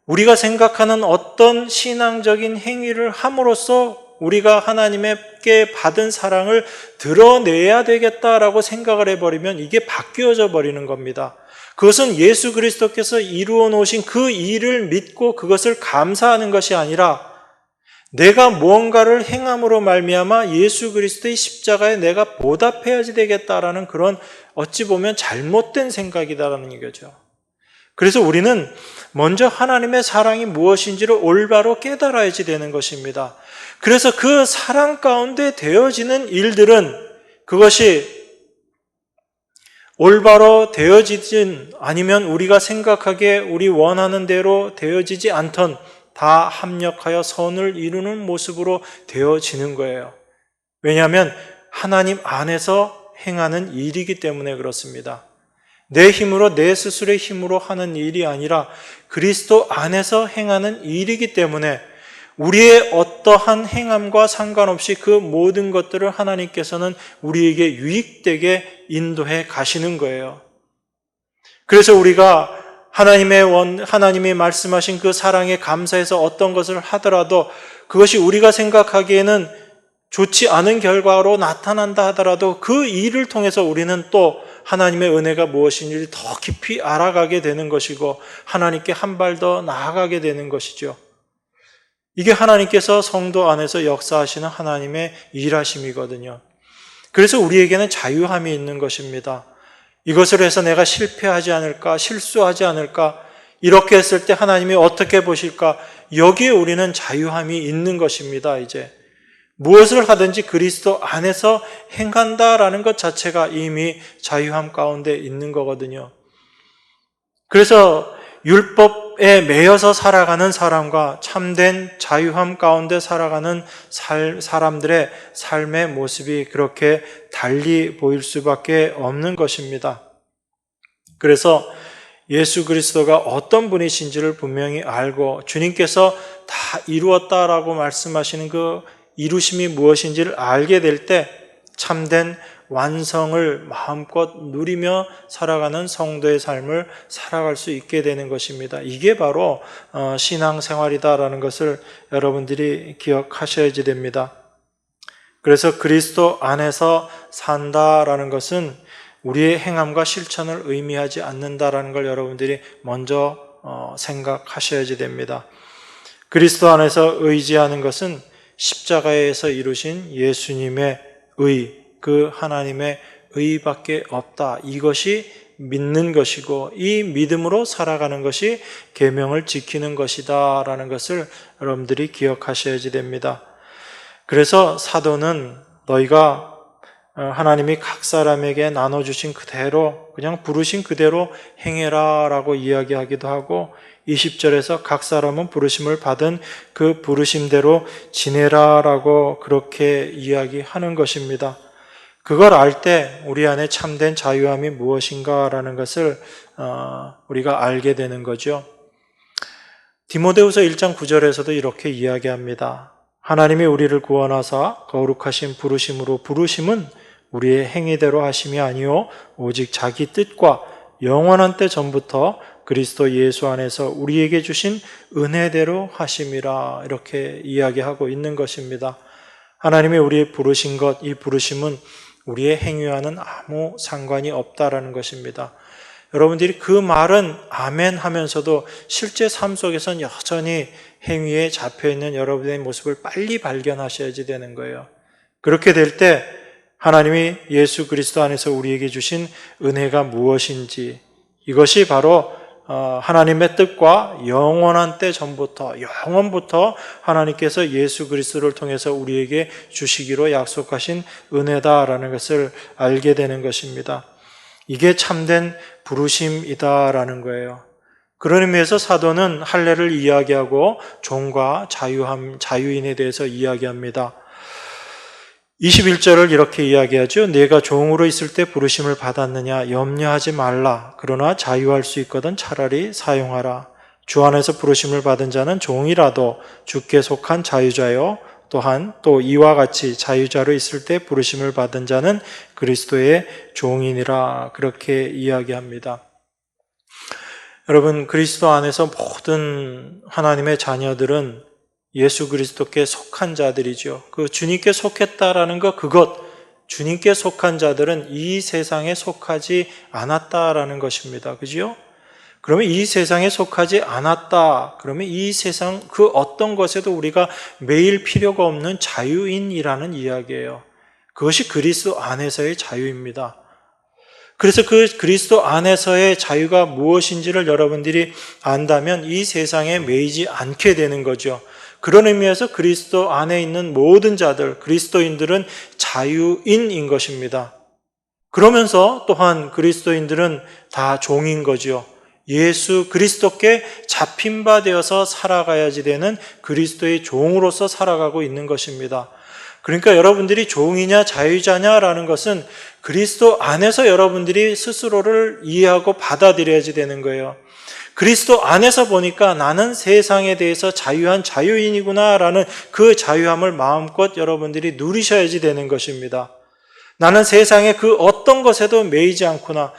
우리가 생각하는 어떤 신앙적인 행위를 함으로써 우리가 하나님께 받은 사랑을 드러내야 되겠다라고 생각을 해버리면 이게 바뀌어져 버리는 겁니다. 그것은 예수 그리스도께서 이루어 놓으신 그 일을 믿고 그것을 감사하는 것이 아니라 내가 무언가를 행함으로 말미암아 예수 그리스도의 십자가에 내가 보답해야지 되겠다라는 그런 어찌 보면 잘못된 생각이다라는 얘기죠. 그래서 우리는 먼저 하나님의 사랑이 무엇인지를 올바로 깨달아야지 되는 것입니다. 그래서 그 사랑 가운데 되어지는 일들은 그것이 올바로 되어지진 아니면 우리가 생각하기에 우리 원하는 대로 되어지지 않던 다 합력하여 선을 이루는 모습으로 되어지는 거예요. 왜냐하면 하나님 안에서 행하는 일이기 때문에 그렇습니다. 내 힘으로, 내 스스로의 힘으로 하는 일이 아니라 그리스도 안에서 행하는 일이기 때문에 우리의 어떠한 행함과 상관없이 그 모든 것들을 하나님께서는 우리에게 유익되게 인도해 가시는 거예요. 그래서 우리가 하나님이 말씀하신 그 사랑에 감사해서 어떤 것을 하더라도 그것이 우리가 생각하기에는 좋지 않은 결과로 나타난다 하더라도 그 일을 통해서 우리는 또 하나님의 은혜가 무엇인지 더 깊이 알아가게 되는 것이고 하나님께 한 발 더 나아가게 되는 것이죠. 이게 하나님께서 성도 안에서 역사하시는 하나님의 일하심이거든요. 그래서 우리에게는 자유함이 있는 것입니다. 이것을 해서 내가 실패하지 않을까, 실수하지 않을까, 이렇게 했을 때 하나님이 어떻게 보실까, 여기에 우리는 자유함이 있는 것입니다. 이제 무엇을 하든지 그리스도 안에서 행한다라는 것 자체가 이미 자유함 가운데 있는 거거든요. 그래서 율법에 매여서 살아가는 사람과 참된 자유함 가운데 살아가는 사람들의 삶의 모습이 그렇게 달리 보일 수밖에 없는 것입니다. 그래서 예수 그리스도가 어떤 분이신지를 분명히 알고 주님께서 다 이루었다라고 말씀하시는 그 이루심이 무엇인지를 알게 될 때 참된 완성을 마음껏 누리며 살아가는 성도의 삶을 살아갈 수 있게 되는 것입니다. 이게 바로 신앙생활이다라는 것을 여러분들이 기억하셔야지 됩니다. 그래서 그리스도 안에서 산다라는 것은 우리의 행함과 실천을 의미하지 않는다라는 걸 여러분들이 먼저 생각하셔야지 됩니다. 그리스도 안에서 의지하는 것은 십자가에서 이루신 예수님의 의, 그 하나님의 의밖에 없다. 이것이 믿는 것이고 이 믿음으로 살아가는 것이 계명을 지키는 것이다 라는 것을 여러분들이 기억하셔야지 됩니다. 그래서 사도는 너희가 하나님이 각 사람에게 나눠주신 그대로 그냥 부르신 그대로 행해라 라고 이야기하기도 하고 20절에서 각 사람은 부르심을 받은 그 부르심대로 지내라 라고 그렇게 이야기하는 것입니다. 그걸 알 때 우리 안에 참된 자유함이 무엇인가라는 것을 우리가 알게 되는 거죠. 디모데후서 1장 9절에서도 이렇게 이야기합니다. 하나님이 우리를 구원하사 거룩하신 부르심으로 부르심은 우리의 행위대로 하심이 아니요 오직 자기 뜻과 영원한 때 전부터 그리스도 예수 안에서 우리에게 주신 은혜대로 하심이라 이렇게 이야기하고 있는 것입니다. 하나님이 우리의 부르신 것, 이 부르심은 우리의 행위와는 아무 상관이 없다라는 것입니다. 여러분들이 그 말은 아멘 하면서도 실제 삶 속에서는 여전히 행위에 잡혀있는 여러분의 모습을 빨리 발견하셔야지 되는 거예요. 그렇게 될 때 하나님이 예수 그리스도 안에서 우리에게 주신 은혜가 무엇인지 이것이 바로 하나님의 뜻과 영원한 때 전부터 영원부터 하나님께서 예수 그리스도를 통해서 우리에게 주시기로 약속하신 은혜다라는 것을 알게 되는 것입니다. 이게 참된 부르심이다라는 거예요. 그런 의미에서 사도는 할례를 이야기하고 종과 자유인에 대해서 이야기합니다. 21절을 이렇게 이야기하죠. 내가 종으로 있을 때 부르심을 받았느냐 염려하지 말라. 그러나 자유할 수 있거든 차라리 사용하라. 주 안에서 부르심을 받은 자는 종이라도 주께 속한 자유자요. 또한 또 이와 같이 자유자로 있을 때 부르심을 받은 자는 그리스도의 종이니라. 그렇게 이야기합니다. 여러분, 그리스도 안에서 모든 하나님의 자녀들은 예수 그리스도께 속한 자들이죠. 그 주님께 속했다라는 것, 주님께 속한 자들은 이 세상에 속하지 않았다라는 것입니다. 그죠? 그러면 이 세상에 속하지 않았다. 그러면 이 세상 그 어떤 것에도 우리가 매일 필요가 없는 자유인이라는 이야기예요. 그것이 그리스도 안에서의 자유입니다. 그래서 그 그리스도 안에서의 자유가 무엇인지를 여러분들이 안다면 이 세상에 매이지 않게 되는 거죠. 그런 의미에서 그리스도 안에 있는 모든 자들, 그리스도인들은 자유인인 것입니다. 그러면서 또한 그리스도인들은 다 종인 거죠. 예수 그리스도께 잡힌 바 되어서 살아가야지 되는 그리스도의 종으로서 살아가고 있는 것입니다. 그러니까 여러분들이 종이냐 자유자냐라는 것은 그리스도 안에서 여러분들이 스스로를 이해하고 받아들여야지 되는 거예요. 그리스도 안에서 보니까 나는 세상에 대해서 자유한 자유인이구나라는 그 자유함을 마음껏 여러분들이 누리셔야지 되는 것입니다. 나는 세상의 그 어떤 것에도 매이지 않구나.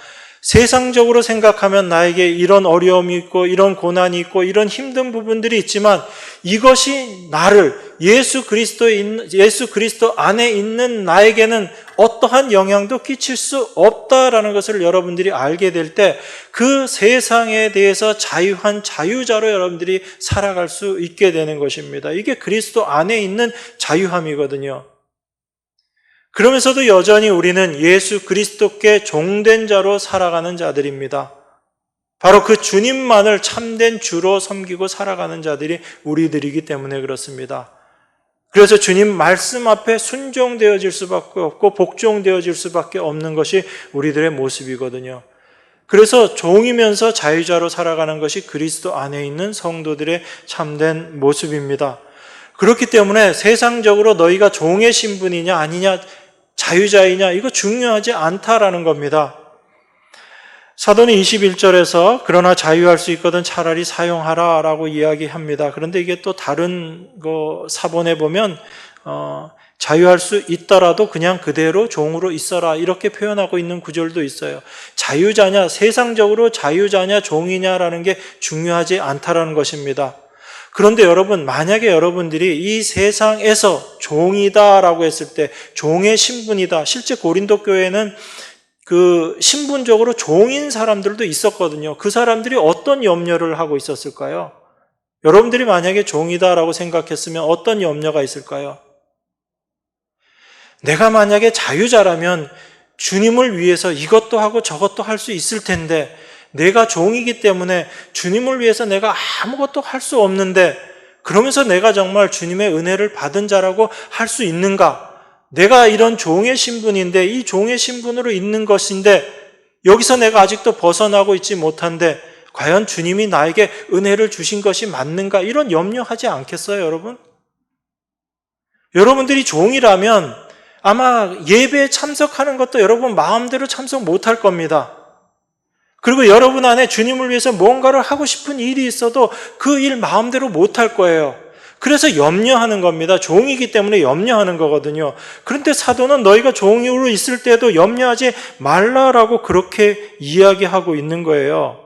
세상적으로 생각하면 나에게 이런 어려움이 있고 이런 고난이 있고 이런 힘든 부분들이 있지만 이것이 나를 예수 그리스도 안에 있는 나에게는 어떠한 영향도 끼칠 수 없다라는 것을 여러분들이 알게 될 때 그 세상에 대해서 자유한 자유자로 여러분들이 살아갈 수 있게 되는 것입니다. 이게 그리스도 안에 있는 자유함이거든요. 그러면서도 여전히 우리는 예수 그리스도께 종된 자로 살아가는 자들입니다. 바로 그 주님만을 참된 주로 섬기고 살아가는 자들이 우리들이기 때문에 그렇습니다. 그래서 주님 말씀 앞에 순종되어질 수밖에 없고 복종되어질 수밖에 없는 것이 우리들의 모습이거든요. 그래서 종이면서 자유자로 살아가는 것이 그리스도 안에 있는 성도들의 참된 모습입니다. 그렇기 때문에 세상적으로 너희가 종의 신분이냐 아니냐 자유자이냐 이거 중요하지 않다라는 겁니다. 사도는 21절에서 그러나 자유할 수 있거든 차라리 사용하라 라고 이야기합니다. 그런데 이게 또 다른 사본에 보면 자유할 수 있더라도 그냥 그대로 종으로 있어라 이렇게 표현하고 있는 구절도 있어요. 자유자냐 세상적으로 자유자냐 종이냐라는 게 중요하지 않다라는 것입니다. 그런데 여러분, 만약에 여러분들이 이 세상에서 종이다라고 했을 때 종의 신분이다. 실제 고린도 교회는 그 신분적으로 종인 사람들도 있었거든요. 그 사람들이 어떤 염려를 하고 있었을까요? 여러분들이 만약에 종이다라고 생각했으면 어떤 염려가 있을까요? 내가 만약에 자유자라면 주님을 위해서 이것도 하고 저것도 할 수 있을 텐데 내가 종이기 때문에 주님을 위해서 내가 아무것도 할 수 없는데 그러면서 내가 정말 주님의 은혜를 받은 자라고 할 수 있는가? 내가 이런 종의 신분인데 이 종의 신분으로 있는 것인데 여기서 내가 아직도 벗어나고 있지 못한데 과연 주님이 나에게 은혜를 주신 것이 맞는가? 이런 염려하지 않겠어요, 여러분? 여러분들이 종이라면 아마 예배에 참석하는 것도 여러분 마음대로 참석 못할 겁니다. 그리고 여러분 안에 주님을 위해서 뭔가를 하고 싶은 일이 있어도 그 일 마음대로 못할 거예요. 그래서 염려하는 겁니다. 종이기 때문에 염려하는 거거든요. 그런데 사도는 너희가 종으로 있을 때도 염려하지 말라라고 그렇게 이야기하고 있는 거예요.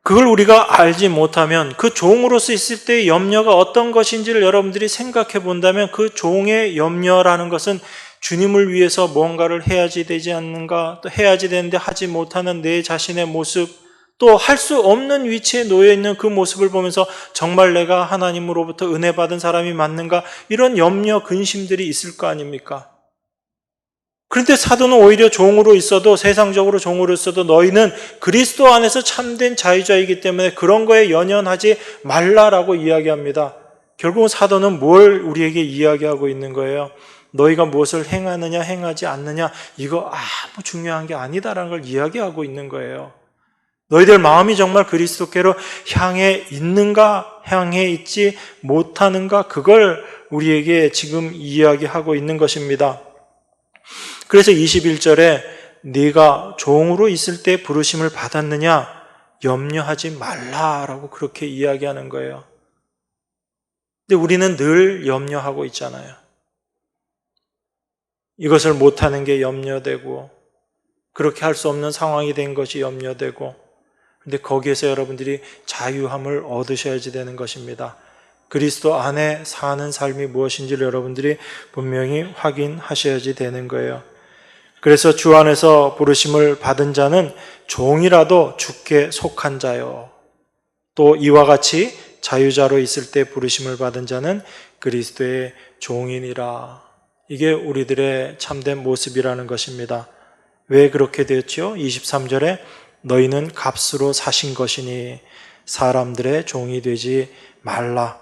그걸 우리가 알지 못하면 그 종으로서 있을 때의 염려가 어떤 것인지를 여러분들이 생각해 본다면 그 종의 염려라는 것은 주님을 위해서 뭔가를 해야지 되지 않는가, 또 해야지 되는데 하지 못하는 내 자신의 모습, 또 할 수 없는 위치에 놓여 있는 그 모습을 보면서 정말 내가 하나님으로부터 은혜 받은 사람이 맞는가, 이런 염려, 근심들이 있을 거 아닙니까? 그런데 사도는 오히려 종으로 있어도, 세상적으로 종으로 있어도 너희는 그리스도 안에서 참된 자유자이기 때문에 그런 거에 연연하지 말라라고 이야기합니다. 결국은 사도는 뭘 우리에게 이야기하고 있는 거예요? 너희가 무엇을 행하느냐 행하지 않느냐 이거 아무 중요한 게 아니다라는 걸 이야기하고 있는 거예요. 너희들 마음이 정말 그리스도께로 향해 있는가, 향해 있지 못하는가, 그걸 우리에게 지금 이야기하고 있는 것입니다. 그래서 21절에 네가 종으로 있을 때 부르심을 받았느냐 염려하지 말라라고 그렇게 이야기하는 거예요. 근데 우리는 늘 염려하고 있잖아요. 이것을 못하는 게 염려되고, 그렇게 할 수 없는 상황이 된 것이 염려되고, 근데 거기에서 여러분들이 자유함을 얻으셔야지 되는 것입니다. 그리스도 안에 사는 삶이 무엇인지를 여러분들이 분명히 확인하셔야지 되는 거예요. 그래서 주 안에서 부르심을 받은 자는 종이라도 주께 속한 자요. 또 이와 같이 자유자로 있을 때 부르심을 받은 자는 그리스도의 종이니라. 이게 우리들의 참된 모습이라는 것입니다. 왜 그렇게 되었죠? 23절에 너희는 값으로 사신 것이니 사람들의 종이 되지 말라.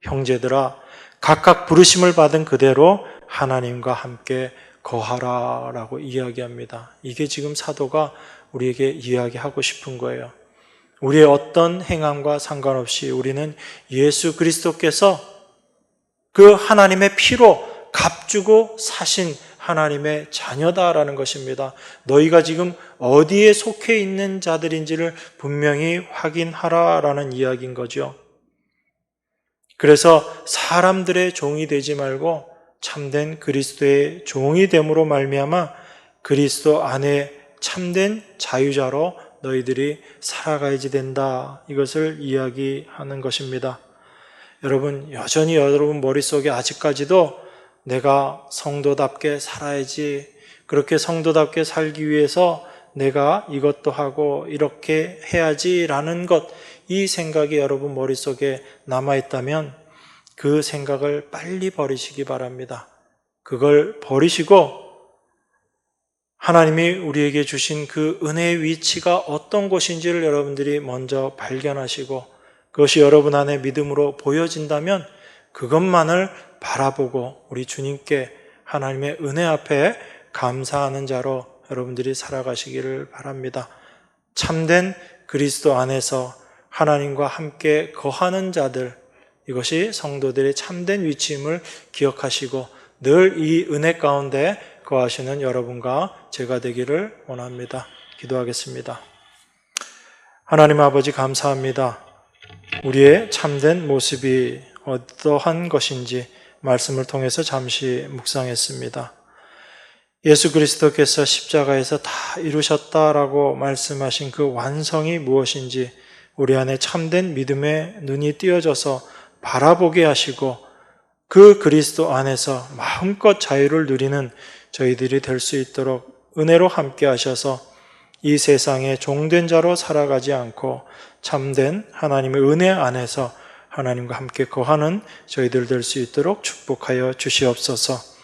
형제들아, 각각 부르심을 받은 그대로 하나님과 함께 거하라 라고 이야기합니다. 이게 지금 사도가 우리에게 이야기하고 싶은 거예요. 우리의 어떤 행함과 상관없이 우리는 예수 그리스도께서 그 하나님의 피로 값주고 사신 하나님의 자녀다라는 것입니다. 너희가 지금 어디에 속해 있는 자들인지를 분명히 확인하라라는 이야기인 거죠. 그래서 사람들의 종이 되지 말고 참된 그리스도의 종이 됨으로 말미암아 그리스도 안에 참된 자유자로 너희들이 살아가야지 된다. 이것을 이야기하는 것입니다. 여러분, 여전히 여러분 머릿속에 아직까지도 내가 성도답게 살아야지, 그렇게 성도답게 살기 위해서 내가 이것도 하고 이렇게 해야지라는 것, 이 생각이 여러분 머릿속에 남아있다면 그 생각을 빨리 버리시기 바랍니다. 그걸 버리시고 하나님이 우리에게 주신 그 은혜의 위치가 어떤 곳인지를 여러분들이 먼저 발견하시고 그것이 여러분 안에 믿음으로 보여진다면 그것만을 바라보고 우리 주님께 하나님의 은혜 앞에 감사하는 자로 여러분들이 살아가시기를 바랍니다. 참된 그리스도 안에서 하나님과 함께 거하는 자들, 이것이 성도들의 참된 위치임을 기억하시고 늘 이 은혜 가운데 거하시는 여러분과 제가 되기를 원합니다. 기도하겠습니다. 하나님 아버지 감사합니다. 우리의 참된 모습이 어떠한 것인지 말씀을 통해서 잠시 묵상했습니다. 예수 그리스도께서 십자가에서 다 이루셨다라고 말씀하신 그 완성이 무엇인지 우리 안에 참된 믿음의 눈이 띄어져서 바라보게 하시고 그 그리스도 안에서 마음껏 자유를 누리는 저희들이 될 수 있도록 은혜로 함께 하셔서 이 세상에 종된 자로 살아가지 않고 참된 하나님의 은혜 안에서 하나님과 함께 거하는 저희들 될 수 있도록 축복하여 주시옵소서.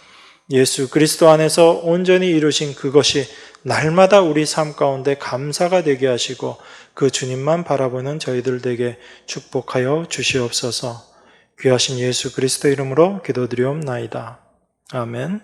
예수 그리스도 안에서 온전히 이루신 그것이 날마다 우리 삶 가운데 감사가 되게 하시고 그 주님만 바라보는 저희들 되게 축복하여 주시옵소서. 귀하신 예수 그리스도 이름으로 기도드리옵나이다. 아멘.